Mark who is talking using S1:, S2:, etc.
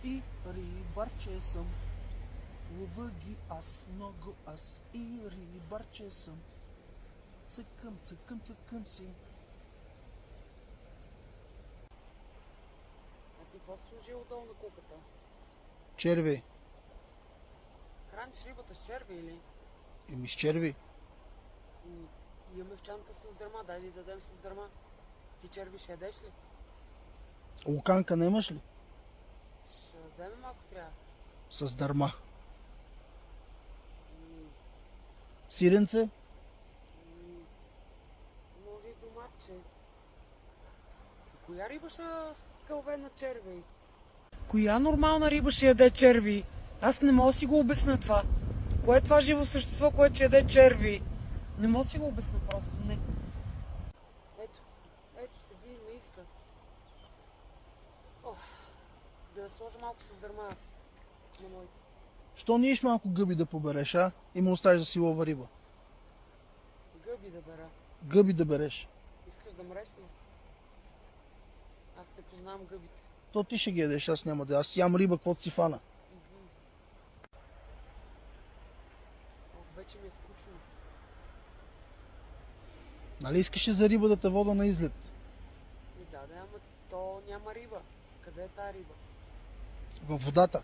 S1: и рибарче съм. Лова ги аз, много аз и рибарче съм. Цъкъм, цъкъм, цъкъм си.
S2: А ти какво служи отдолу на куката?
S1: Черви.
S2: Храниш рибата с черви или?
S1: Еми с черви.
S2: Имаме в чанта с дърма, дай да дадем с дърма. Ти черви ще ядеш ли?
S1: Луканка немаш ли?
S2: Ще вземем ако трябва.
S1: С дърма.
S2: М,
S1: Сиренце?
S2: Може и доматче. Коя риба ще скълве на черви? Коя нормална риба ще яде черви? Аз не мога да си го обясня това. Кое е това живо същество, което ще яде черви? Не мога да си го обясня просто, не. Ето, седи и не иска. Ох, да сложа малко с дърма аз. На моите.
S1: Що не иш малко гъби да побереш, а? И му оставиш да си лова риба.
S2: Гъби да бера.
S1: Гъби да береш.
S2: Искаш да мреш ли? Аз не познавам гъбите.
S1: То ти ще ги ядеш, аз няма да. Аз ям риба, каквото си фана.
S2: Ох, вече ми е скучно.
S1: Нали искаше за риба да те вода на излет?
S2: И да, ама то няма риба. Къде е тази риба?
S1: Във водата.